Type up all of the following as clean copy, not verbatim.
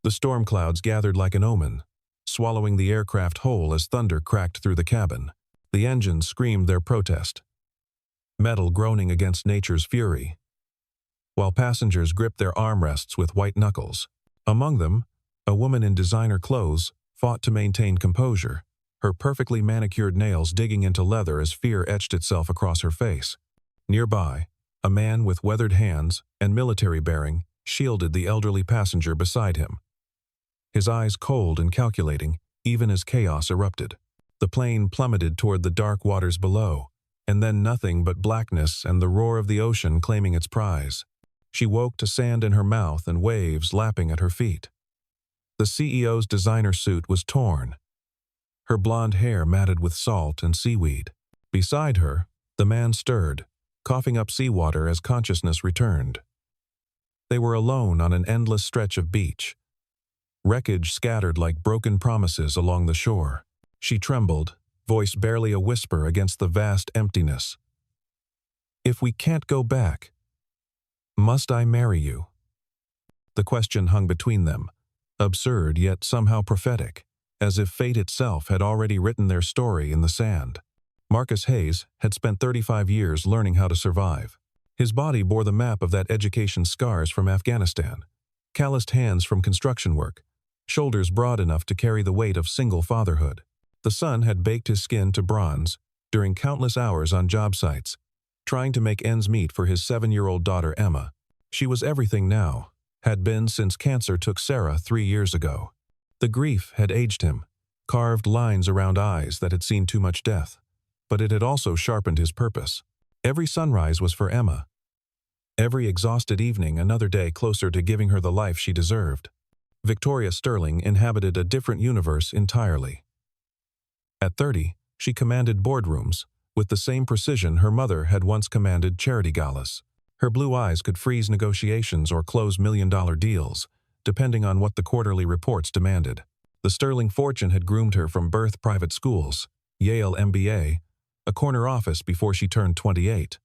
The storm clouds gathered like an omen, swallowing the aircraft whole as thunder cracked through the cabin. The engines screamed their protest, metal groaning against nature's fury, while passengers gripped their armrests with white knuckles. Among them, a woman in designer clothes fought to maintain composure, her perfectly manicured nails digging into leather as fear etched itself across her face. Nearby, a man with weathered hands and military bearing shielded the elderly passenger beside him, his eyes cold and calculating even as chaos erupted. The plane plummeted toward the dark waters below, and then nothing but blackness and the roar of the ocean claiming its prize. She woke to sand in her mouth and waves lapping at her feet. The CEO's designer suit was torn, her blonde hair matted with salt and seaweed. Beside her, the man stirred, coughing up seawater as consciousness returned. They were alone on an endless stretch of beach, wreckage scattered like broken promises along the shore. She trembled, voice barely a whisper against the vast emptiness. "If we can't go back, must I marry you?" The question hung between them, absurd yet somehow prophetic, as if fate itself had already written their story in the sand. Marcus Hayes had spent 35 years learning how to survive. His body bore the map of that education's scars from Afghanistan, calloused hands from construction work, shoulders broad enough to carry the weight of single fatherhood. The sun had baked his skin to bronze during countless hours on job sites, trying to make ends meet for his 7-year-old daughter Emma. She was everything now, had been since cancer took Sarah 3 years ago. The grief had aged him, carved lines around eyes that had seen too much death, but it had also sharpened his purpose. Every sunrise was for Emma. Every exhausted evening another day closer to giving her the life she deserved. Victoria Sterling inhabited a different universe entirely. At 30, she commanded boardrooms with the same precision her mother had once commanded charity galas. Her blue eyes could freeze negotiations or close million-dollar deals, depending on what the quarterly reports demanded. The Sterling fortune had groomed her from birth private schools, Yale MBA, a corner office before she turned 28.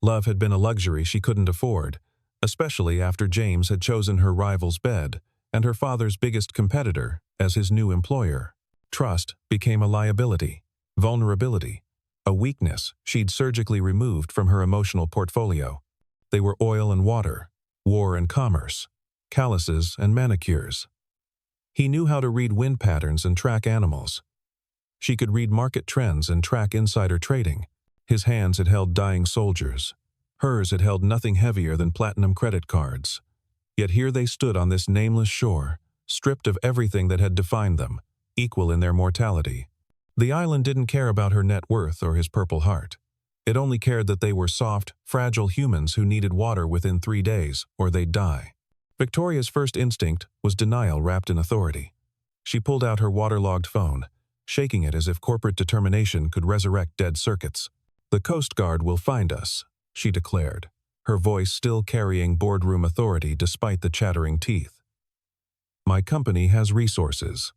Love had been a luxury she couldn't afford, especially after James had chosen her rival's bed and her father's biggest competitor as his new employer. Trust became a liability, vulnerability, a weakness she'd surgically removed from her emotional portfolio. They were oil and water, war and commerce, calluses and manicures. He knew how to read wind patterns and track animals. She could read market trends and track insider trading. His hands had held dying soldiers. Hers had held nothing heavier than platinum credit cards. Yet here they stood on this nameless shore, stripped of everything that had defined them, equal in their mortality. The island didn't care about her net worth or his purple heart. It only cared that they were soft, fragile humans who needed water within 3 days, or they'd die. Victoria's first instinct was denial wrapped in authority. She pulled out her waterlogged phone, shaking it as if corporate determination could resurrect dead circuits. "The Coast Guard will find us," she declared, her voice still carrying boardroom authority despite the chattering teeth. "My company has resources.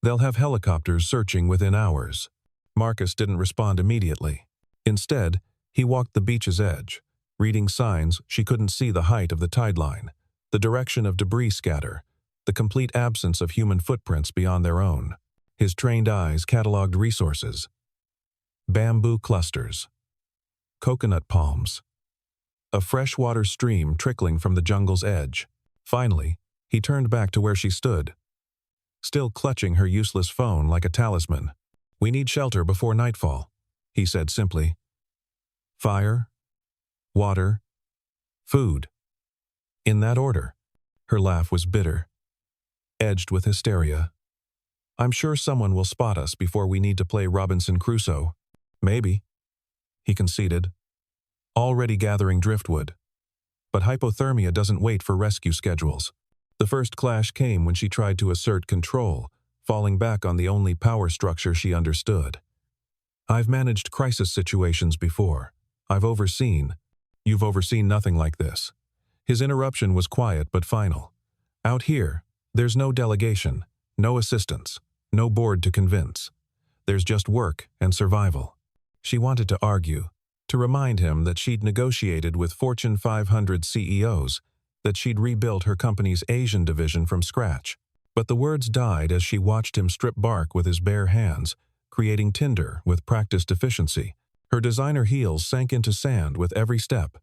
They'll have helicopters searching within hours." Marcus didn't respond immediately. Instead, he walked the beach's edge, reading signs she couldn't see: the height of the tide line, the direction of debris scatter, the complete absence of human footprints beyond their own. His trained eyes cataloged resources: bamboo clusters, coconut palms, a freshwater stream trickling from the jungle's edge. Finally, he turned back to where she stood, still clutching her useless phone like a talisman. "We need shelter before nightfall," he said simply. "Fire, water, food. In that order." Her laugh was bitter, edged with hysteria. "I'm sure someone will spot us before we need to play Robinson Crusoe." "Maybe," he conceded, already gathering driftwood. But hypothermia doesn't wait for rescue schedules. The first clash came when she tried to assert control, falling back on the only power structure she understood. "I've managed crisis situations before. I've overseen." "You've overseen nothing like this." His interruption was quiet but final. "Out here, there's no delegation, no assistance, no board to convince. There's just work and survival." She wanted to argue, to remind him that she'd negotiated with Fortune 500 CEOs, that she'd rebuilt her company's Asian division from scratch. But the words died as she watched him strip bark with his bare hands, creating tinder with practiced efficiency. Her designer heels sank into sand with every step,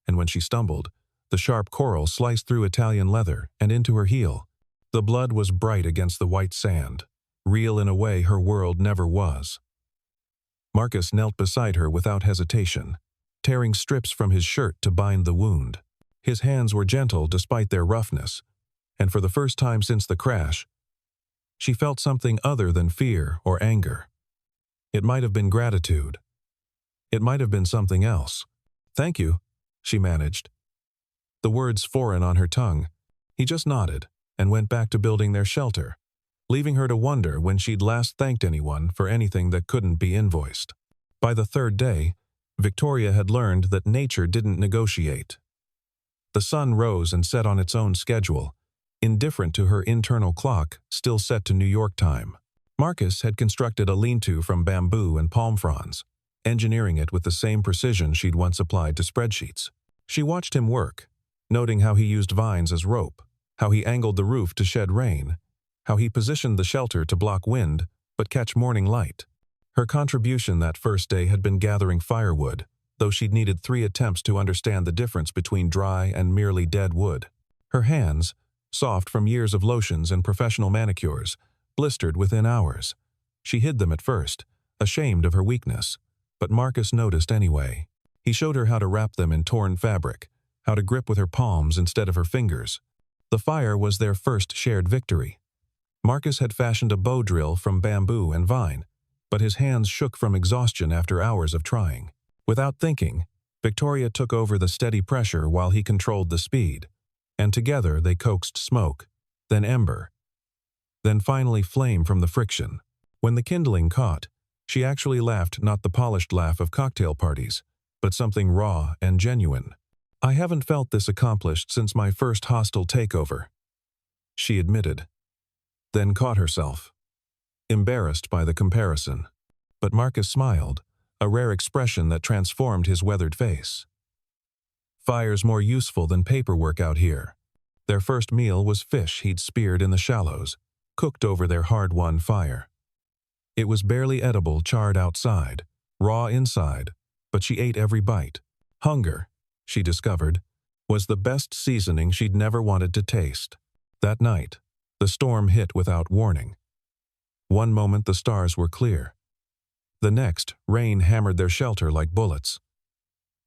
and when she stumbled, the sharp coral sliced through Italian leather and into her heel. The blood was bright against the white sand, real in a way her world never was. Marcus knelt beside her without hesitation, tearing strips from his shirt to bind the wound. His hands were gentle despite their roughness, and for the first time since the crash, she felt something other than fear or anger. It might have been gratitude. It might have been something else. "Thank you," she managed, the words foreign on her tongue. He just nodded and went back to building their shelter, leaving her to wonder when she'd last thanked anyone for anything that couldn't be invoiced. By the third day, Victoria had learned that nature didn't negotiate. The sun rose and set on its own schedule, indifferent to her internal clock still set to New York time. Marcus had constructed a lean-to from bamboo and palm fronds, engineering it with the same precision she'd once applied to spreadsheets. She watched him work, noting how he used vines as rope, how he angled the roof to shed rain, how he positioned the shelter to block wind but catch morning light. Her contribution that first day had been gathering firewood, though she'd needed 3 attempts to understand the difference between dry and merely dead wood. Her hands, soft from years of lotions and professional manicures, blistered within hours. She hid them at first, ashamed of her weakness, but Marcus noticed anyway. He showed her how to wrap them in torn fabric, how to grip with her palms instead of her fingers. The fire was their first shared victory. Marcus had fashioned a bow drill from bamboo and vine, but his hands shook from exhaustion after hours of trying. Without thinking, Victoria took over the steady pressure while he controlled the speed, and together they coaxed smoke, then ember, then finally flame from the friction. When the kindling caught, she actually laughed, not the polished laugh of cocktail parties, but something raw and genuine. "I haven't felt this accomplished since my first hostile takeover," she admitted, then caught herself, embarrassed by the comparison. But Marcus smiled, a rare expression that transformed his weathered face. "Fire's more useful than paperwork out here." Their first meal was fish he'd speared in the shallows, cooked over their hard-won fire. It was barely edible, charred outside, raw inside, but she ate every bite. Hunger, she discovered, was the best seasoning she'd never wanted to taste. That night, the storm hit without warning. One moment the stars were clear. The next, rain hammered their shelter like bullets.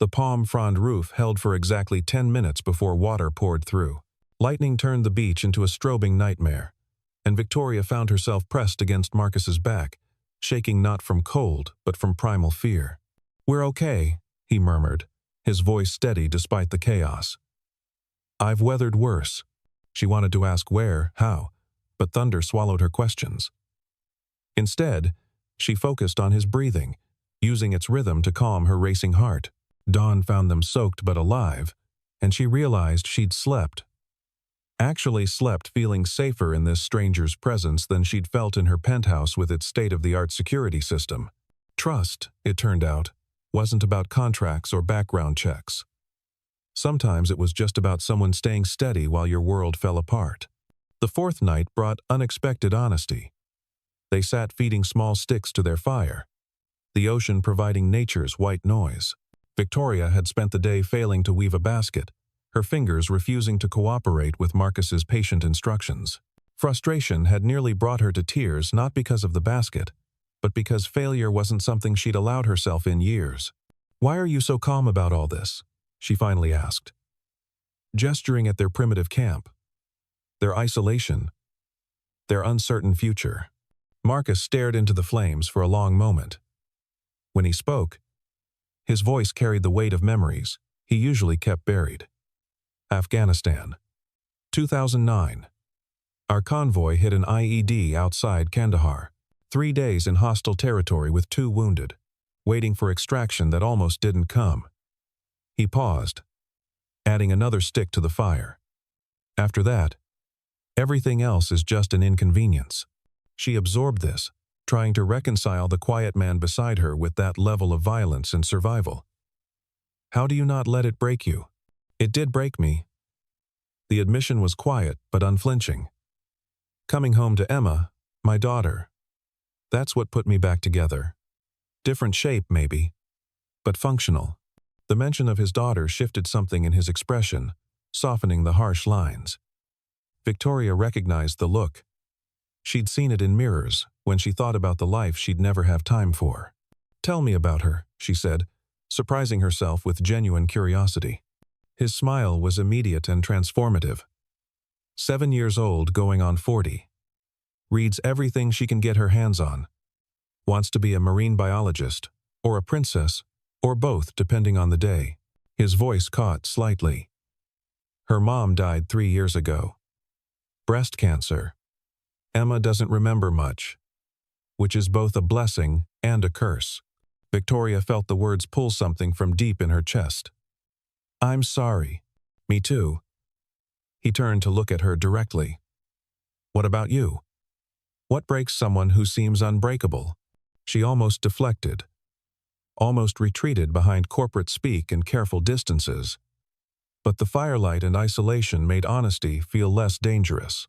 The palm frond roof held for exactly 10 minutes before water poured through. Lightning turned the beach into a strobing nightmare, and Victoria found herself pressed against Marcus's back, shaking not from cold but from primal fear. "We're okay," he murmured, his voice steady despite the chaos. "I've weathered worse." She wanted to ask where, how, but thunder swallowed her questions. Instead, she focused on his breathing, using its rhythm to calm her racing heart. Dawn found them soaked but alive, and she realized she'd slept. Actually slept, feeling safer in this stranger's presence than she'd felt in her penthouse with its state-of-the-art security system. Trust, it turned out, wasn't about contracts or background checks. Sometimes it was just about someone staying steady while your world fell apart. The fourth night brought unexpected honesty. They sat feeding small sticks to their fire, the ocean providing nature's white noise. Victoria had spent the day failing to weave a basket, her fingers refusing to cooperate with Marcus's patient instructions. Frustration had nearly brought her to tears, not because of the basket, but because failure wasn't something she'd allowed herself in years. "Why are you so calm about all this?" she finally asked, gesturing at their primitive camp, their isolation, their uncertain future. Marcus stared into the flames for a long moment. When he spoke, his voice carried the weight of memories he usually kept buried. Afghanistan. 2009. Our convoy hit an IED outside Kandahar. 3 days in hostile territory with 2 wounded, waiting for extraction that almost didn't come. He paused, adding another stick to the fire. After that, everything else is just an inconvenience. She absorbed this, trying to reconcile the quiet man beside her with that level of violence and survival. "How do you not let it break you?" "It did break me. The admission was quiet but unflinching. Coming home to Emma, my daughter. That's what put me back together. Different shape, maybe, but functional. The mention of his daughter shifted something in his expression, softening the harsh lines. Victoria recognized the look. She'd seen it in mirrors when she thought about the life she'd never have time for. "Tell me about her," she said, surprising herself with genuine curiosity. His smile was immediate and transformative. 7 years old, going on 40. Reads everything she can get her hands on. Wants to be a marine biologist, or a princess, or both depending on the day. His voice caught slightly. Her mom died 3 years ago. Breast cancer. Emma doesn't remember much, which is both a blessing and a curse. Victoria felt the words pull something from deep in her chest. "I'm sorry." "Me too." He turned to look at her directly. "What about you? What breaks someone who seems unbreakable?" She almost deflected, almost retreated behind corporate speak and careful distances. But the firelight and isolation made honesty feel less dangerous.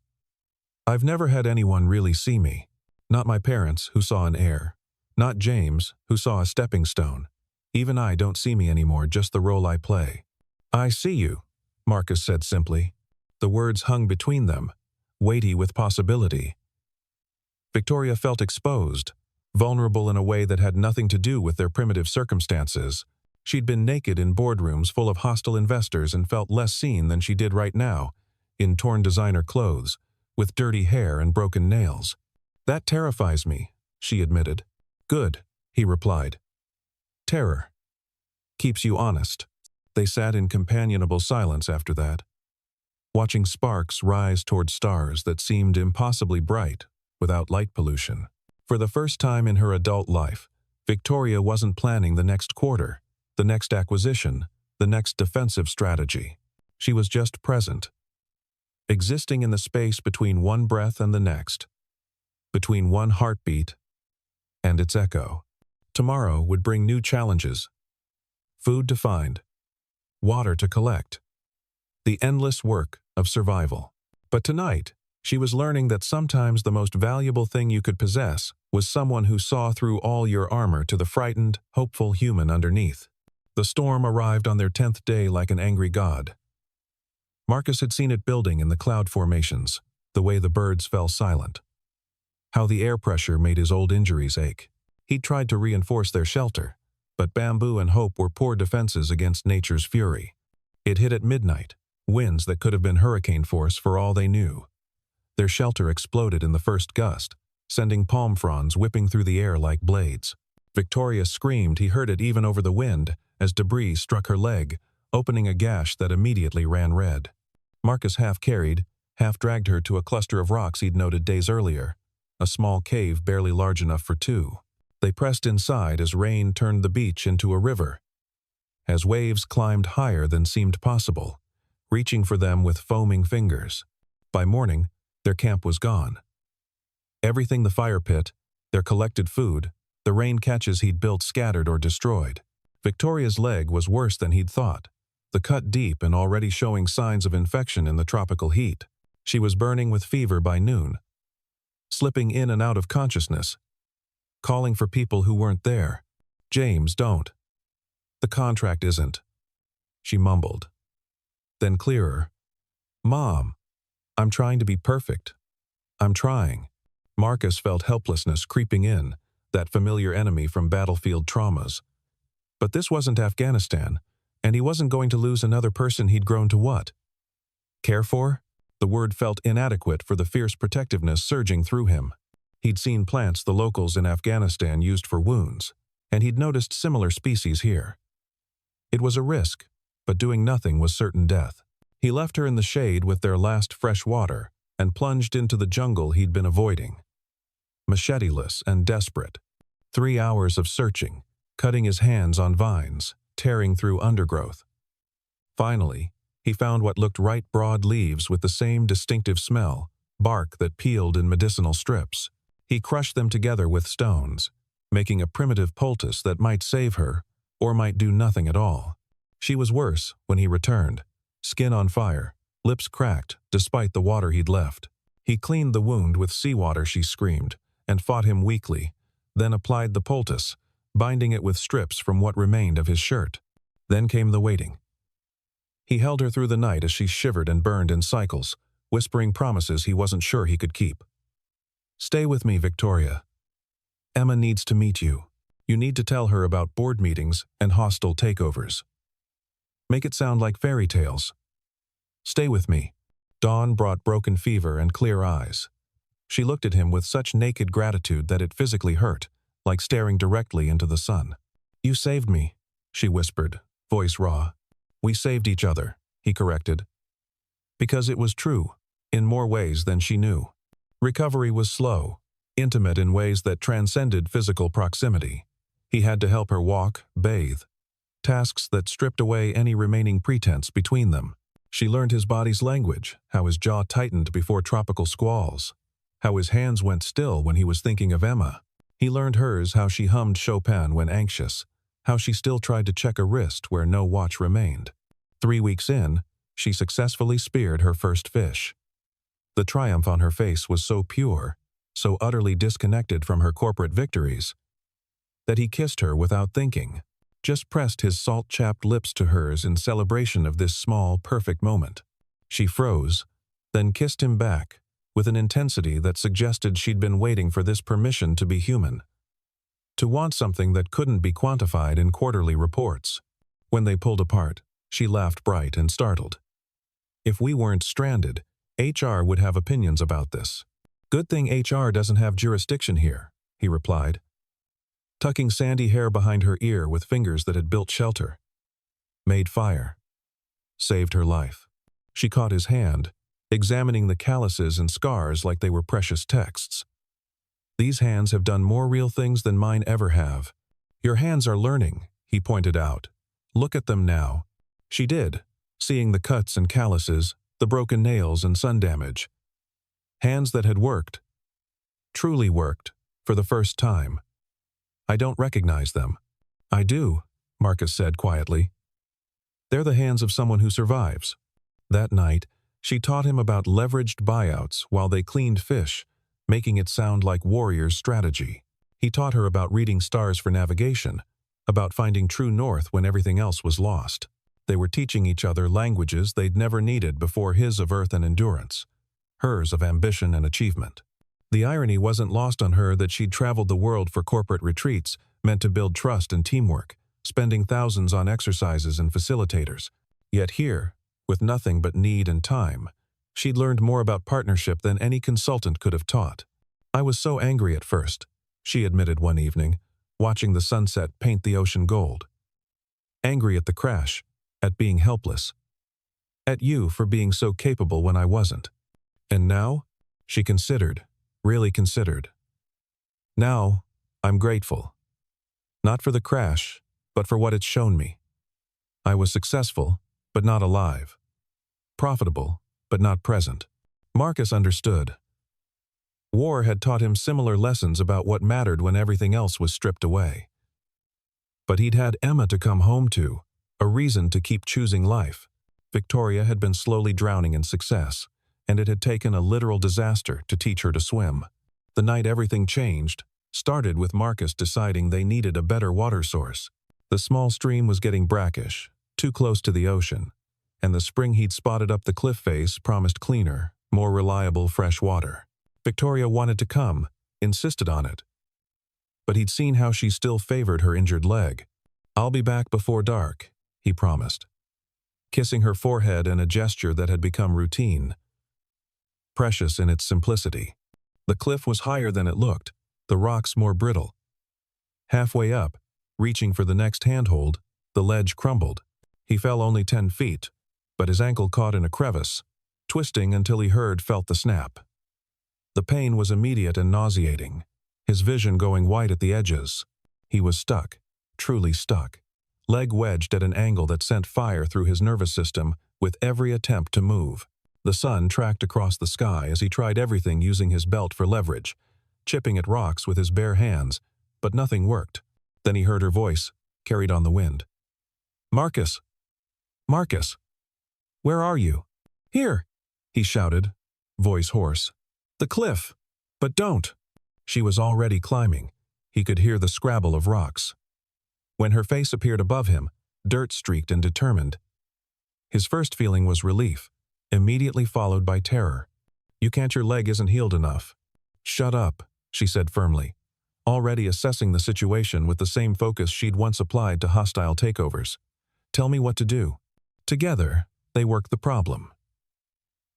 "I've never had anyone really see me. Not my parents, who saw an heir. Not James, who saw a stepping stone. Even I don't see me anymore, just the role I play." "I see you," Marcus said simply. The words hung between them, weighty with possibility. Victoria felt exposed, vulnerable in a way that had nothing to do with their primitive circumstances. She'd been naked in boardrooms full of hostile investors and felt less seen than she did right now, in torn designer clothes, with dirty hair and broken nails. "That terrifies me," she admitted. "Good," he replied. "Terror keeps you honest." They sat in companionable silence after that, watching sparks rise toward stars that seemed impossibly bright without light pollution. For the first time in her adult life, Victoria wasn't planning the next quarter, the next acquisition, the next defensive strategy. She was just present, existing in the space between one breath and the next, between one heartbeat and its echo. Tomorrow would bring new challenges. Food to find, water to collect, the endless work of survival. But tonight, she was learning that sometimes the most valuable thing you could possess was someone who saw through all your armor to the frightened, hopeful human underneath. The storm arrived on their 10th day like an angry god. Marcus had seen it building in the cloud formations, the way the birds fell silent, how the air pressure made his old injuries ache. He'd tried to reinforce their shelter, but bamboo and hope were poor defenses against nature's fury. It hit at midnight, winds that could have been hurricane force for all they knew. Their shelter exploded in the first gust, sending palm fronds whipping through the air like blades. Victoria screamed. He heard it even over the wind as debris struck her leg, opening a gash that immediately ran red. Marcus half carried, half dragged her to a cluster of rocks he'd noted days earlier, a small cave barely large enough for two. They pressed inside as rain turned the beach into a river, as waves climbed higher than seemed possible, reaching for them with foaming fingers. By morning, their camp was gone. Everything, the fire pit, their collected food, the rain catches he'd built scattered or destroyed. Victoria's leg was worse than he'd thought, the cut deep and already showing signs of infection in the tropical heat. She was burning with fever by noon, slipping in and out of consciousness, calling for people who weren't there. "James, don't. The contract isn't," she mumbled. Then clearer, "Mom, I'm trying to be perfect. I'm trying." Marcus felt helplessness creeping in, that familiar enemy from battlefield traumas. But this wasn't Afghanistan, and he wasn't going to lose another person he'd grown to what? Care for? The word felt inadequate for the fierce protectiveness surging through him. He'd seen plants the locals in Afghanistan used for wounds, and he'd noticed similar species here. It was a risk, but doing nothing was certain death. He left her in the shade with their last fresh water and plunged into the jungle he'd been avoiding. Machete-less and desperate. 3 hours of searching, cutting his hands on vines, tearing through undergrowth. Finally, he found what looked right: broad leaves with the same distinctive smell, bark that peeled in medicinal strips. He crushed them together with stones, making a primitive poultice that might save her, or might do nothing at all. She was worse when he returned, skin on fire, lips cracked despite the water he'd left. He cleaned the wound with seawater, she screamed, and fought him weakly, then applied the poultice, binding it with strips from what remained of his shirt. Then came the waiting. He held her through the night as she shivered and burned in cycles, whispering promises he wasn't sure he could keep. "Stay with me, Victoria. Emma needs to meet you. You need to tell her about board meetings and hostile takeovers. Make it sound like fairy tales. Stay with me." Dawn brought broken fever and clear eyes. She looked at him with such naked gratitude that it physically hurt, like staring directly into the sun. "You saved me," she whispered, voice raw. "We saved each other," he corrected. Because it was true, in more ways than she knew. Recovery was slow, intimate in ways that transcended physical proximity. He had to help her walk, bathe, tasks that stripped away any remaining pretense between them. She learned his body's language, how his jaw tightened before tropical squalls, how his hands went still when he was thinking of Emma. He learned hers, how she hummed Chopin when anxious, how she still tried to check a wrist where no watch remained. 3 weeks in, she successfully speared her first fish. The triumph on her face was so pure, so utterly disconnected from her corporate victories, that he kissed her without thinking, just pressed his salt-chapped lips to hers in celebration of this small, perfect moment. She froze, then kissed him back, with an intensity that suggested she'd been waiting for this permission to be human, to want something that couldn't be quantified in quarterly reports. When they pulled apart, she laughed bright and startled. "If we weren't stranded, HR would have opinions about this." "Good thing HR doesn't have jurisdiction here," he replied, tucking sandy hair behind her ear with fingers that had built shelter. "Made fire. Saved her life." She caught his hand, examining the calluses and scars like they were precious texts. "These hands have done more real things than mine ever have." "Your hands are learning," he pointed out. "Look at them now." She did, seeing the cuts and calluses, the broken nails and sun damage. Hands that had worked, truly worked, for the first time. "I don't recognize them." "I do," Marcus said quietly. "They're the hands of someone who survives." That night, she taught him about leveraged buyouts while they cleaned fish, making it sound like warrior's strategy. He taught her about reading stars for navigation, about finding true north when everything else was lost. They were teaching each other languages they'd never needed before, his of earth and endurance, hers of ambition and achievement. The irony wasn't lost on her that she'd traveled the world for corporate retreats meant to build trust and teamwork, spending thousands on exercises and facilitators. Yet here, with nothing but need and time, she'd learned more about partnership than any consultant could have taught. "I was so angry at first," she admitted one evening, watching the sunset paint the ocean gold. "Angry at the crash, at being helpless. At you for being so capable when I wasn't. And now?" She considered, really considered. "Now, I'm grateful. Not for the crash, but for what it's shown me. I was successful, but not alive. Profitable, but not present." Marcus understood. War had taught him similar lessons about what mattered when everything else was stripped away. But he'd had Emma to come home to, a reason to keep choosing life. Victoria had been slowly drowning in success, and it had taken a literal disaster to teach her to swim. The night everything changed started with Marcus deciding they needed a better water source. The small stream was getting brackish, too close to the ocean, and the spring he'd spotted up the cliff face promised cleaner, more reliable fresh water. Victoria wanted to come, insisted on it. But he'd seen how she still favored her injured leg. "I'll be back before dark," he promised, kissing her forehead in a gesture that had become routine, precious in its simplicity. The cliff was higher than it looked, the rocks more brittle. Halfway up, reaching for the next handhold, the ledge crumbled. He fell only 10 feet, but his ankle caught in a crevice, twisting until he felt the snap. The pain was immediate and nauseating, his vision going white at the edges. He was stuck, truly stuck, leg wedged at an angle that sent fire through his nervous system with every attempt to move. The sun tracked across the sky as he tried everything using his belt for leverage, chipping at rocks with his bare hands, but nothing worked. Then he heard her voice, carried on the wind. "Marcus! Marcus! Where are you?" Here, he shouted, voice hoarse. The cliff. But don't. She was already climbing. He could hear the scrabble of rocks. When her face appeared above him, dirt-streaked and determined, his first feeling was relief, immediately followed by terror. You can't, your leg isn't healed enough. Shut up, she said firmly, already assessing the situation with the same focus she'd once applied to hostile takeovers. Tell me what to do. Together, they worked the problem.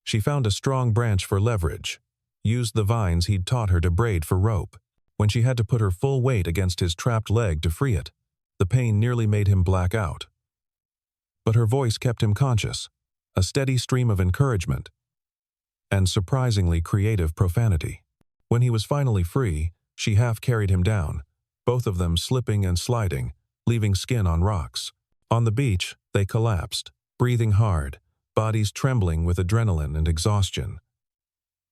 She found a strong branch for leverage, used the vines he'd taught her to braid for rope. When she had to put her full weight against his trapped leg to free it, the pain nearly made him black out. But her voice kept him conscious, a steady stream of encouragement and surprisingly creative profanity. When he was finally free, she half carried him down, both of them slipping and sliding, leaving skin on rocks. On the beach, they collapsed, breathing hard, bodies trembling with adrenaline and exhaustion.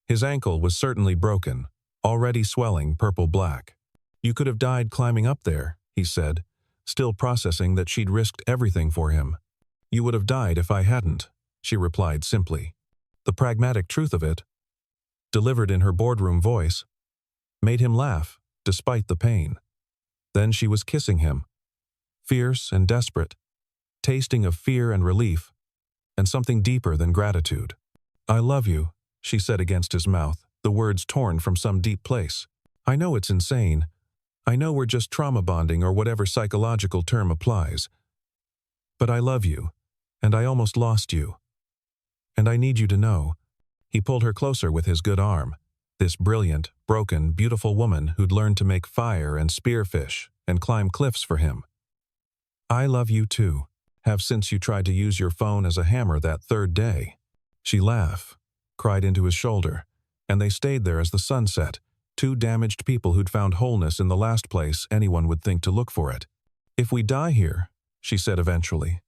His ankle was certainly broken, already swelling purple-black. You could have died climbing up there, he said, still processing that she'd risked everything for him. You would have died if I hadn't, she replied simply. The pragmatic truth of it, delivered in her boardroom voice, made him laugh, despite the pain. Then she was kissing him, fierce and desperate, tasting of fear and relief, and something deeper than gratitude. I love you, she said against his mouth, the words torn from some deep place. I know it's insane. I know we're just trauma bonding or whatever psychological term applies. But I love you, and I almost lost you. And I need you to know. He pulled her closer with his good arm, this brilliant, broken, beautiful woman who'd learned to make fire and spearfish and climb cliffs for him. I love you too, have since you tried to use your phone as a hammer that third day. She laughed, cried into his shoulder, and they stayed there as the sun set, two damaged people who'd found wholeness in the last place anyone would think to look for it. If we die here, she said eventually,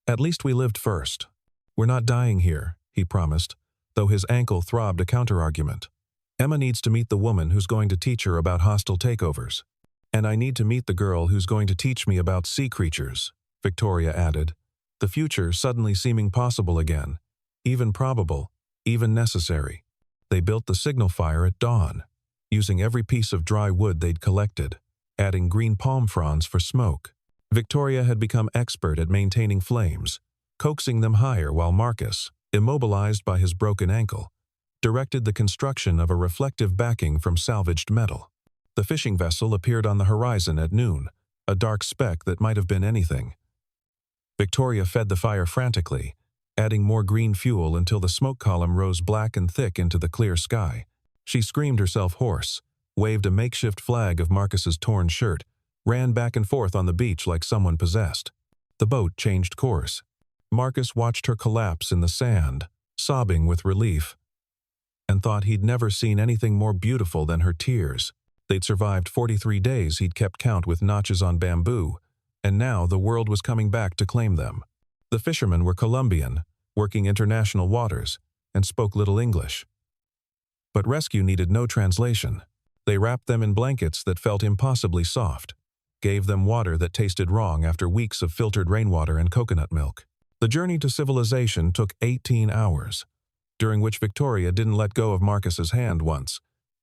at least we lived first. We're not dying here, he promised, though his ankle throbbed a counterargument. Emma needs to meet the woman who's going to teach her about hostile takeovers. And I need to meet the girl who's going to teach me about sea creatures, Victoria added, the future suddenly seeming possible again, even probable, even necessary. They built the signal fire at dawn, using every piece of dry wood they'd collected, adding green palm fronds for smoke. Victoria had become expert at maintaining flames, coaxing them higher while Marcus, immobilized by his broken ankle, directed the construction of a reflective backing from salvaged metal. The fishing vessel appeared on the horizon at noon, a dark speck that might have been anything. Victoria fed the fire frantically, adding more green fuel until the smoke column rose black and thick into the clear sky. She screamed herself hoarse, waved a makeshift flag of Marcus's torn shirt, ran back and forth on the beach like someone possessed. The boat changed course. Marcus watched her collapse in the sand, sobbing with relief, and thought he'd never seen anything more beautiful than her tears. They'd survived 43 days he'd kept count with notches on bamboo, and now the world was coming back to claim them. The fishermen were Colombian, working international waters, and spoke little English. But rescue needed no translation. They wrapped them in blankets that felt impossibly soft, gave them water that tasted wrong after weeks of filtered rainwater and coconut milk. The journey to civilization took 18 hours, during which Victoria didn't let go of Marcus's hand once,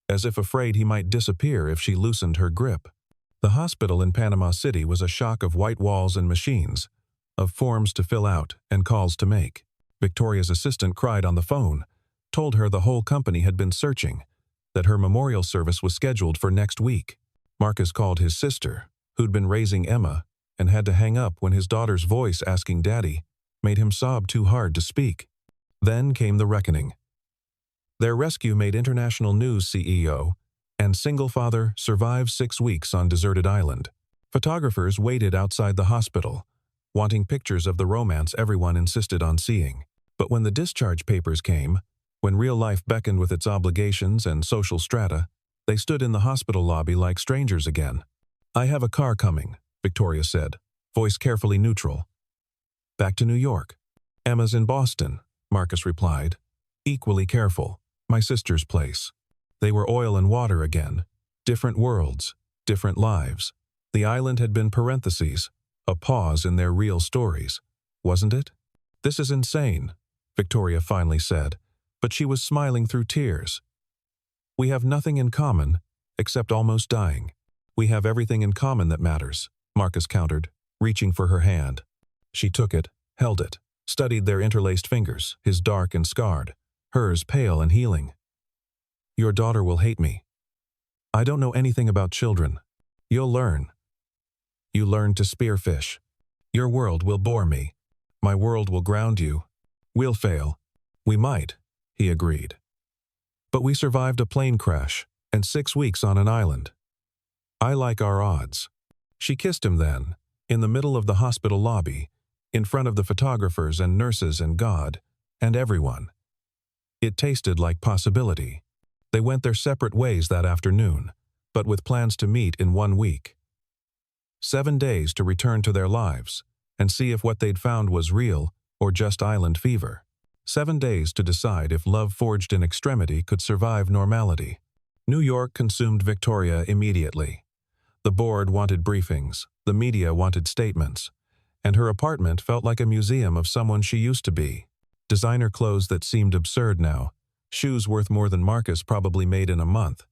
as if afraid he might disappear if she loosened her grip. The hospital in Panama City was a shock of white walls and machines, of forms to fill out and calls to make. Victoria's assistant cried on the phone, told her the whole company had been searching, that her memorial service was scheduled for next week. Marcus called his sister, who'd been raising Emma, and had to hang up when his daughter's voice asking Daddy made him sob too hard to speak. Then came the reckoning. Their rescue made international news, CEO, and single father survived 6 weeks on deserted island. Photographers waited outside the hospital, wanting pictures of the romance everyone insisted on seeing. But when the discharge papers came, when real life beckoned with its obligations and social strata, they stood in the hospital lobby like strangers again. I have a car coming, Victoria said, voice carefully neutral. Back to New York. Emma's in Boston, Marcus replied, equally careful. My sister's place. They were oil and water again. Different worlds, different lives. The island had been parentheses, a pause in their real stories. Wasn't it? This is insane, Victoria finally said, but she was smiling through tears. We have nothing in common, except almost dying. We have everything in common that matters, Marcus countered, reaching for her hand. She took it, held it, studied their interlaced fingers, his dark and scarred, hers pale and healing. Your daughter will hate me. I don't know anything about children. You'll learn. You learn to spearfish. Your world will bore me. My world will ground you. We'll fail. We might, he agreed. But we survived a plane crash and 6 weeks on an island. I like our odds. She kissed him then, in the middle of the hospital lobby, in front of the photographers and nurses and God, and everyone. It tasted like possibility. They went their separate ways that afternoon, but with plans to meet in 1 week. 7 days to return to their lives and see if what they'd found was real or just island fever. 7 days to decide if love forged in extremity could survive normality. New York consumed Victoria immediately. The board wanted briefings, the media wanted statements, and her apartment felt like a museum of someone she used to be. Designer clothes that seemed absurd now, shoes worth more than Marcus probably made in a month.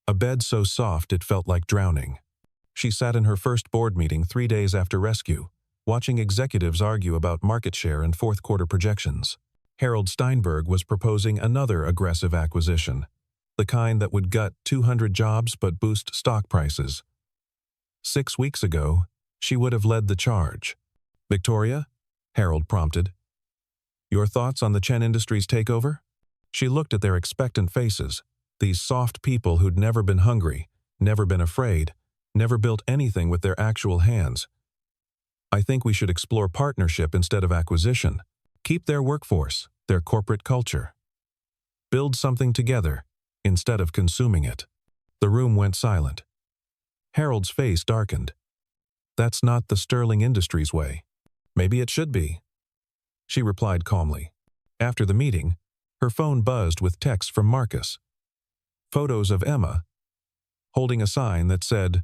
A bed so soft it felt like drowning. She sat in her first board meeting 3 days after rescue, watching executives argue about market share and fourth-quarter projections. Harold Steinberg was proposing another aggressive acquisition, the kind that would gut 200 jobs but boost stock prices. 6 weeks ago, she would have led the charge. Victoria? Harold prompted. Your thoughts on the Chen Industries takeover? She looked at their expectant faces, these soft people who'd never been hungry, never been afraid, never built anything with their actual hands. I think we should explore partnership instead of acquisition. Keep their workforce, their corporate culture. Build something together, instead of consuming it. The room went silent. Harold's face darkened. That's not the Sterling Industries way. Maybe it should be. She replied calmly. After the meeting, her phone buzzed with texts from Marcus. Photos of Emma, holding a sign that said,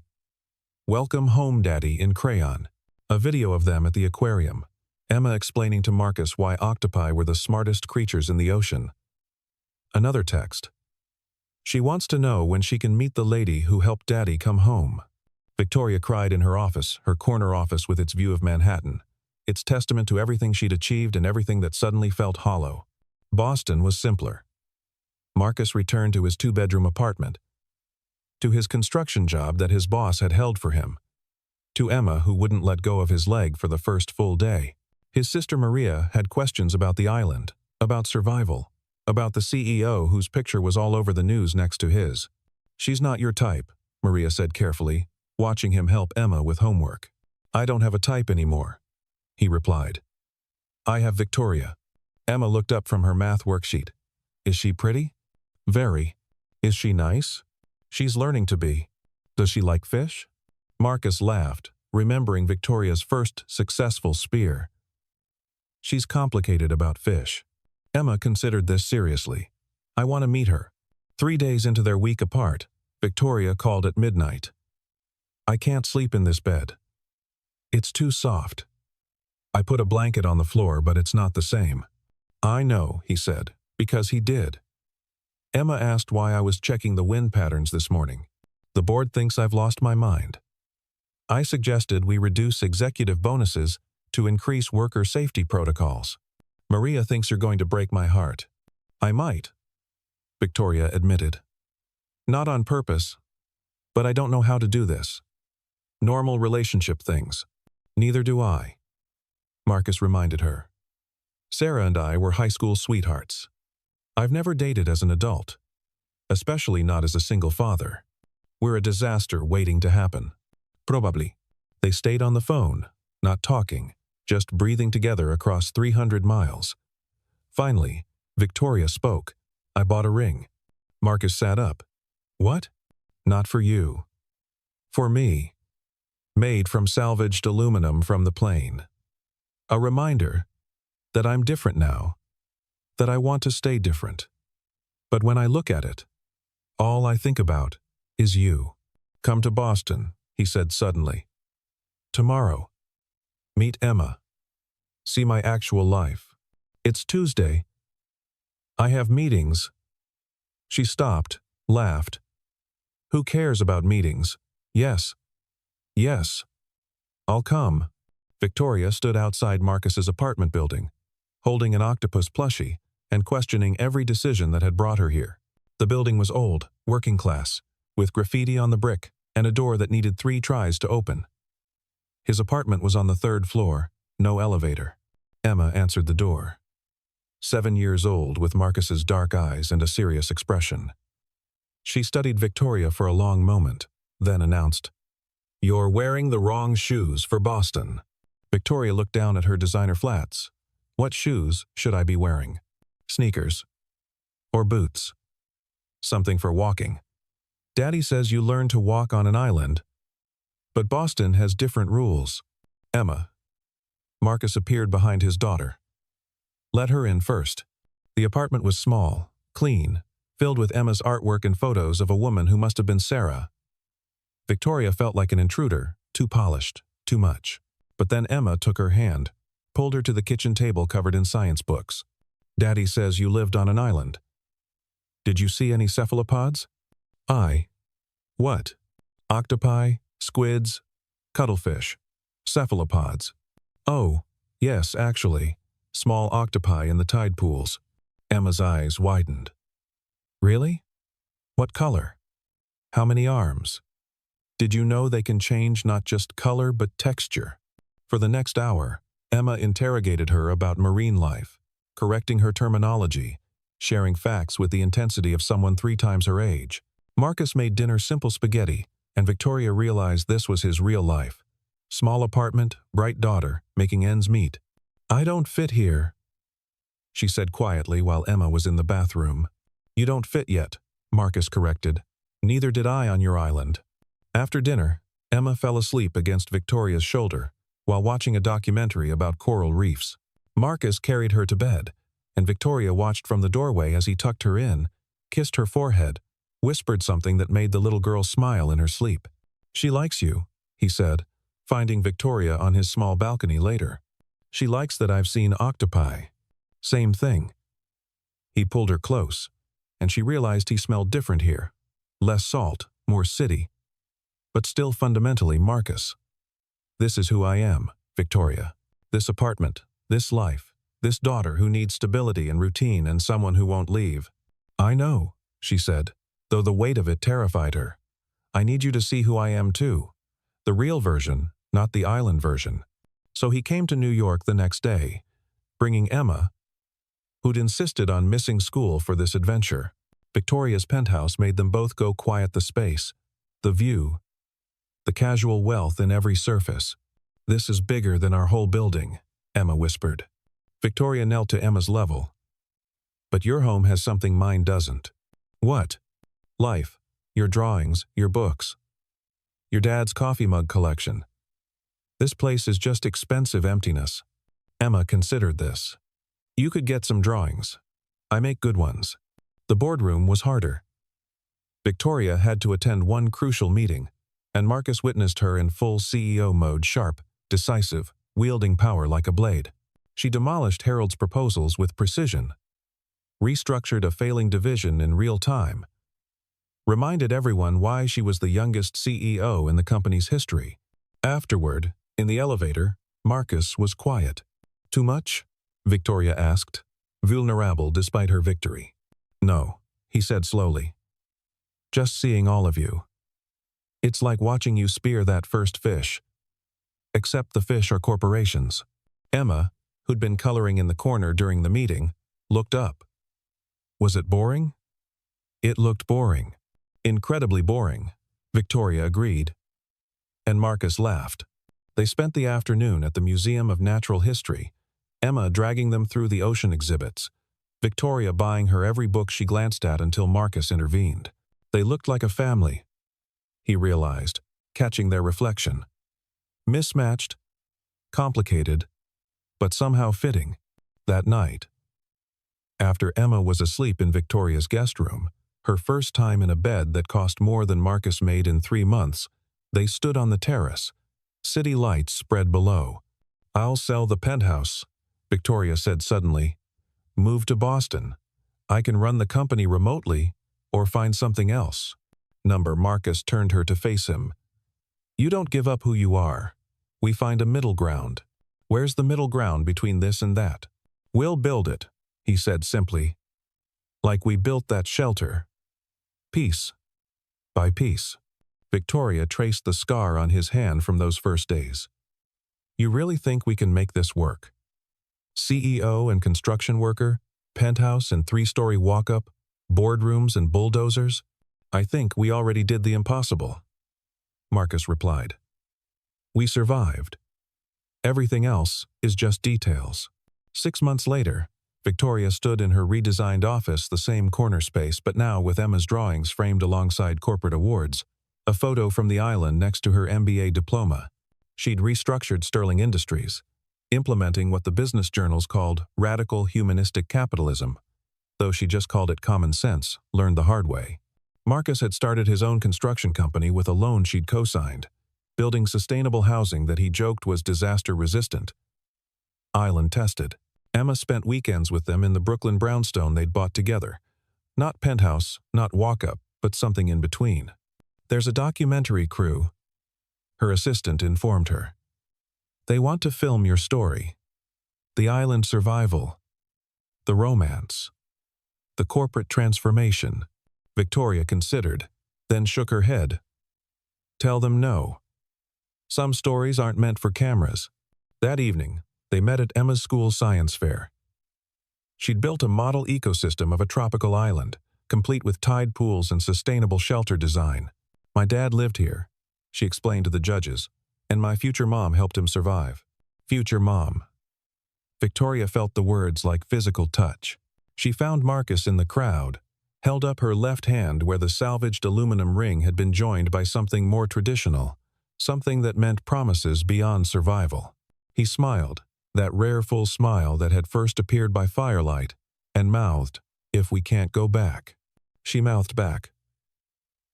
"Welcome home, Daddy," in crayon. A video of them at the aquarium. Emma explaining to Marcus why octopi were the smartest creatures in the ocean. Another text. She wants to know when she can meet the lady who helped Daddy come home. Victoria cried in her office, her corner office with its view of Manhattan. Its testament to everything she'd achieved and everything that suddenly felt hollow. Boston was simpler. Marcus returned to his 2-bedroom apartment, to his construction job that his boss had held for him, to Emma who wouldn't let go of his leg for the first full day. His sister Maria had questions about the island, about survival, about the CEO whose picture was all over the news next to his. She's not your type, Maria said carefully, watching him help Emma with homework. I don't have a type anymore, he replied. I have Victoria. Emma looked up from her math worksheet. Is she pretty? Very. Is she nice? She's learning to be. Does she like fish? Marcus laughed, remembering Victoria's first successful spear. She's complicated about fish. Emma considered this seriously. I want to meet her. 3 days into their week apart, Victoria called at midnight. I can't sleep in this bed. It's too soft. I put a blanket on the floor, but it's not the same. I know, he said, because he did. Emma asked why I was checking the wind patterns this morning. The board thinks I've lost my mind. I suggested we reduce executive bonuses to increase worker safety protocols. Maria thinks you're going to break my heart. I might, Victoria admitted. Not on purpose, but I don't know how to do this. Normal relationship things. Neither do I, Marcus reminded her. Sarah and I were high school sweethearts. I've never dated as an adult, especially not as a single father. We're a disaster waiting to happen. Probably. They stayed on the phone, not talking, just breathing together across 300 miles. Finally, Victoria spoke. I bought a ring. Marcus sat up. What? Not for you. For me. Made from salvaged aluminum from the plane. A reminder that I'm different now, that I want to stay different. But when I look at it, all I think about is you. Come to Boston, he said suddenly. Tomorrow. Meet Emma. See my actual life. It's Tuesday. I have meetings. She stopped, laughed. Who cares about meetings? Yes. Yes. I'll come. Victoria stood outside Marcus's apartment building, holding an octopus plushie and questioning every decision that had brought her here. The building was old, working class, with graffiti on the brick and a door that needed 3 tries to open. His apartment was on the 3rd floor, no elevator. Emma answered the door. 7 years old, with Marcus's dark eyes and a serious expression. She studied Victoria for a long moment, then announced, "You're wearing the wrong shoes for Boston." Victoria looked down at her designer flats. What shoes should I be wearing? Sneakers? Or boots? Something for walking. Daddy says you learn to walk on an island. But Boston has different rules. Emma. Marcus appeared behind his daughter. Let her in first. The apartment was small, clean, filled with Emma's artwork and photos of a woman who must have been Sarah. Victoria felt like an intruder, too polished, too much. But then Emma took her hand, pulled her to the kitchen table covered in science books. Daddy says you lived on an island. Did you see any cephalopods? What? Octopi, squids, cuttlefish, cephalopods. Oh, yes, actually. Small octopi in the tide pools. Emma's eyes widened. Really? What color? How many arms? Did you know they can change not just color but texture? For the next hour, Emma interrogated her about marine life, correcting her terminology, sharing facts with the intensity of someone 3 times her age. Marcus made dinner simple spaghetti, and Victoria realized this was his real life. Small apartment, bright daughter, making ends meet. I don't fit here, she said quietly while Emma was in the bathroom. You don't fit yet, Marcus corrected. Neither did I on your island. After dinner, Emma fell asleep against Victoria's shoulder while watching a documentary about coral reefs. Marcus carried her to bed, and Victoria watched from the doorway as he tucked her in, kissed her forehead, whispered something that made the little girl smile in her sleep. She likes you, he said, finding Victoria on his small balcony later. She likes that I've seen octopi. Same thing. He pulled her close, and she realized he smelled different here. Less salt, more city, but still fundamentally Marcus. This is who I am, Victoria. This apartment, this life, this daughter who needs stability and routine and someone who won't leave. I know, she said, though the weight of it terrified her. I need you to see who I am too. The real version, not the island version. So he came to New York the next day, bringing Emma, who'd insisted on missing school for this adventure. Victoria's penthouse made them both go quiet the space, the view, the casual wealth in every surface. This is bigger than our whole building, Emma whispered. Victoria knelt to Emma's level. But your home has something mine doesn't. What? Life, your drawings, your books, your dad's coffee mug collection. This place is just expensive emptiness. Emma considered this. You could get some drawings. I make good ones. The boardroom was harder. Victoria had to attend one crucial meeting, and Marcus witnessed her in full CEO mode, sharp, decisive, wielding power like a blade. She demolished Harold's proposals with precision, restructured a failing division in real time, reminded everyone why she was the youngest CEO in the company's history. Afterward, in the elevator, Marcus was quiet. Too much? Victoria asked, vulnerable despite her victory. No, he said slowly. Just seeing all of you. It's like watching you spear that first fish. Except the fish are corporations. Emma, who'd been coloring in the corner during the meeting, looked up. Was it boring? It looked boring. Incredibly boring, Victoria agreed. And Marcus laughed. They spent the afternoon at the Museum of Natural History, Emma dragging them through the ocean exhibits, Victoria buying her every book she glanced at until Marcus intervened. They looked like a family, he realized, catching their reflection. Mismatched, complicated, but somehow fitting. That night, after Emma was asleep in Victoria's guest room, her first time in a bed that cost more than Marcus made in 3 months, they stood on the terrace. City lights spread below. I'll sell the penthouse, Victoria said suddenly, Move to Boston. I can run the company remotely or find something else. Marcus turned her to face him. You don't give up who you are. We find a middle ground. Where's the middle ground between this and that? We'll build it, he said simply. Like we built that shelter. Piece by piece. Victoria traced the scar on his hand from those first days. You really think we can make this work? CEO and construction worker, penthouse and 3-story walk-up, boardrooms and bulldozers? I think we already did the impossible. Marcus replied. We survived. Everything else is just details. 6 months later, Victoria stood in her redesigned office, the same corner space, but now with Emma's drawings framed alongside corporate awards, a photo from the island next to her MBA diploma. She'd restructured Sterling Industries, implementing what the business journals called radical humanistic capitalism, though she just called it common sense, learned the hard way. Marcus had started his own construction company with a loan she'd co-signed, building sustainable housing that he joked was disaster-resistant. Island-tested. Emma spent weekends with them in the Brooklyn brownstone they'd bought together. Not penthouse, not walk-up, but something in between. There's a documentary crew, her assistant informed her. They want to film your story. The island survival. The romance. The corporate transformation. Victoria considered, then shook her head. Tell them no. Some stories aren't meant for cameras. That evening, they met at Emma's school science fair. She'd built a model ecosystem of a tropical island, complete with tide pools and sustainable shelter design. My dad lived here, she explained to the judges, and my future mom helped him survive. Future mom. Victoria felt the words like physical touch. She found Marcus in the crowd, held up her left hand where the salvaged aluminum ring had been joined by something more traditional, something that meant promises beyond survival. He smiled, that rare full smile that had first appeared by firelight, and mouthed, "If we can't go back." She mouthed back,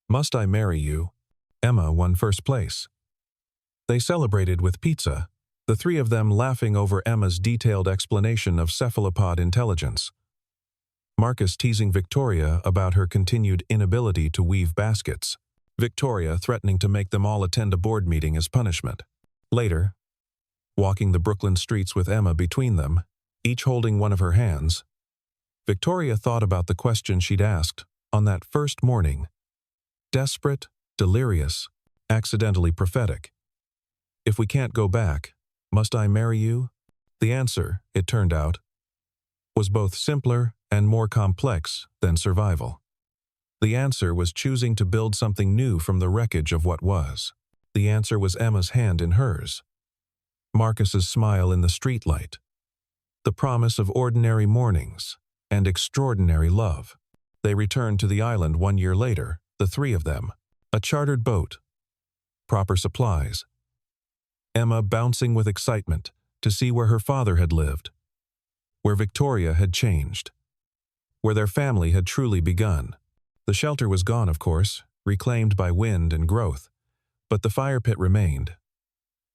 "Must I marry you?" Emma won first place. They celebrated with pizza, the three of them laughing over Emma's detailed explanation of cephalopod intelligence. Marcus teasing Victoria about her continued inability to weave baskets. Victoria threatening to make them all attend a board meeting as punishment. Later, walking the Brooklyn streets with Emma between them, each holding one of her hands, Victoria thought about the question she'd asked on that first morning. Desperate, delirious, accidentally prophetic. If we can't go back, must I marry you? The answer, it turned out, was both simpler and more complex than survival. The answer was choosing to build something new from the wreckage of what was. The answer was Emma's hand in hers. Marcus's smile in the streetlight. The promise of ordinary mornings and extraordinary love. They returned to the island 1 year later, the three of them. A chartered boat. Proper supplies. Emma bouncing with excitement to see where her father had lived. Where Victoria had changed. Where their family had truly begun. The shelter was gone, of course, reclaimed by wind and growth, but the fire pit remained.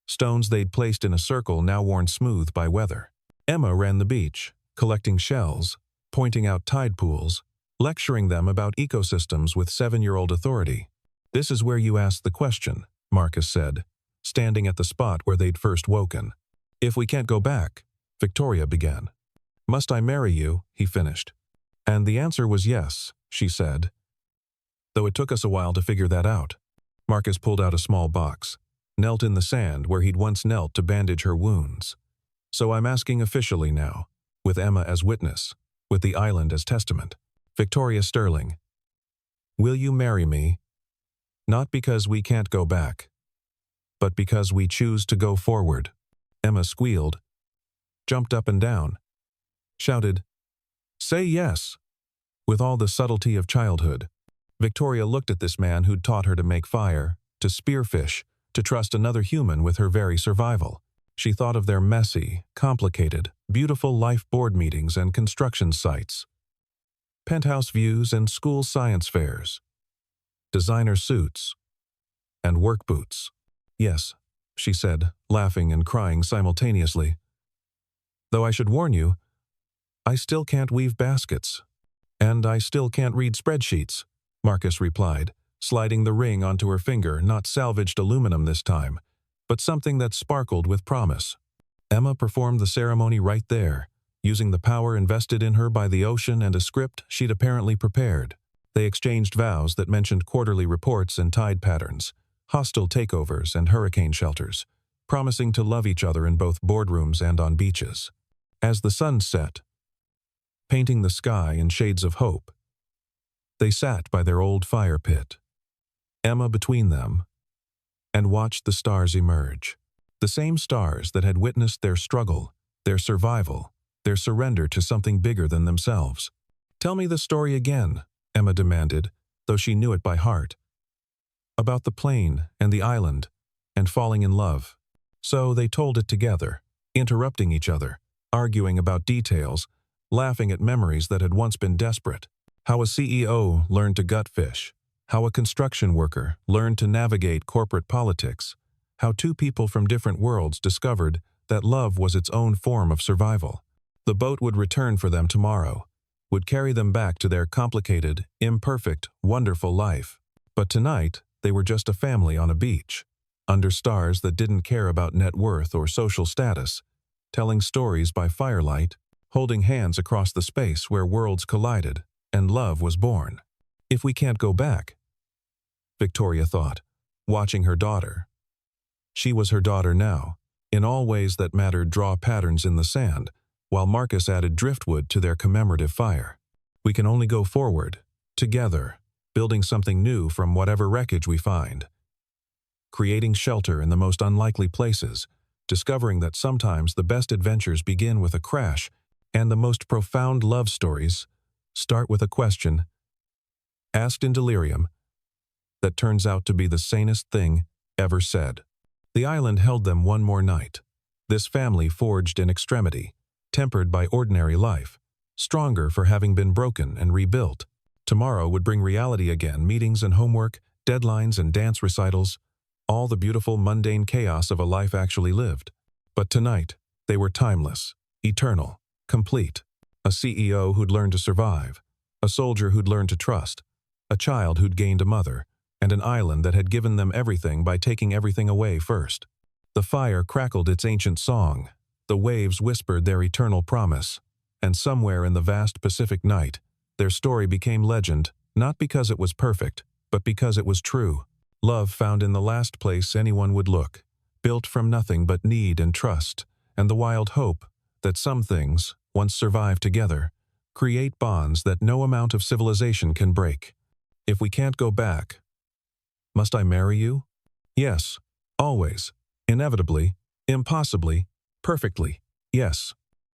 Stones they'd placed in a circle now worn smooth by weather. Emma ran the beach, collecting shells, pointing out tide pools, lecturing them about ecosystems with 7-year-old authority. This is where you ask the question, Marcus said, standing at the spot where they'd first woken. If we can't go back, Victoria began. Must I marry you? He finished. And the answer was yes, she said. Though it took us a while to figure that out. Marcus pulled out a small box, knelt in the sand where he'd once knelt to bandage her wounds. So I'm asking officially now, with Emma as witness, with the island as testament. Victoria Sterling, will you marry me? Not because we can't go back, but because we choose to go forward. Emma squealed, jumped up and down, shouted, say yes, with all the subtlety of childhood. Victoria looked at this man who'd taught her to make fire, to spearfish, to trust another human with her very survival. She thought of their messy, complicated, beautiful life board meetings and construction sites, penthouse views and school science fairs, designer suits, and work boots. Yes, she said, laughing and crying simultaneously. Though I should warn you, I still can't weave baskets. And I still can't read spreadsheets, Marcus replied, sliding the ring onto her finger, not salvaged aluminum this time, but something that sparkled with promise. Emma performed the ceremony right there, using the power invested in her by the ocean and a script she'd apparently prepared. They exchanged vows that mentioned quarterly reports and tide patterns, hostile takeovers and hurricane shelters, promising to love each other in both boardrooms and on beaches. As the sun set, painting the sky in shades of hope, they sat by their old fire pit, Emma between them, and watched the stars emerge. The same stars that had witnessed their struggle, their survival, their surrender to something bigger than themselves. "Tell me the story again," Emma demanded, though she knew it by heart. About the plane and the island, and falling in love. So they told it together, interrupting each other, arguing about details, laughing at memories that had once been desperate. How a CEO learned to gut fish, how a construction worker learned to navigate corporate politics, how two people from different worlds discovered that love was its own form of survival. The boat would return for them tomorrow, would carry them back to their complicated, imperfect, wonderful life. But tonight, they were just a family on a beach, under stars that didn't care about net worth or social status, telling stories by firelight, holding hands across the space where worlds collided and love was born. "If we can't go back," Victoria thought, watching her daughter. She was her daughter now, in all ways that mattered draw patterns in the sand, while Marcus added driftwood to their commemorative fire. "We can only go forward, together, building something new from whatever wreckage we find. Creating shelter in the most unlikely places, discovering that sometimes the best adventures begin with a crash, and the most profound love stories start with a question, asked in delirium, that turns out to be the sanest thing ever said." The island held them one more night. This family forged in extremity, tempered by ordinary life, stronger for having been broken and rebuilt. Tomorrow would bring reality again, meetings and homework, deadlines and dance recitals, all the beautiful mundane chaos of a life actually lived. But tonight, they were timeless, eternal, complete. A CEO who'd learned to survive, a soldier who'd learned to trust, a child who'd gained a mother, and an island that had given them everything by taking everything away first. The fire crackled its ancient song, the waves whispered their eternal promise, and somewhere in the vast Pacific night, their story became legend, not because it was perfect, but because it was true. Love found in the last place anyone would look, built from nothing but need and trust, and the wild hope that some things, once survive together, create bonds that no amount of civilization can break. "If we can't go back, must I marry you?" "Yes, always, inevitably, impossibly, perfectly, yes."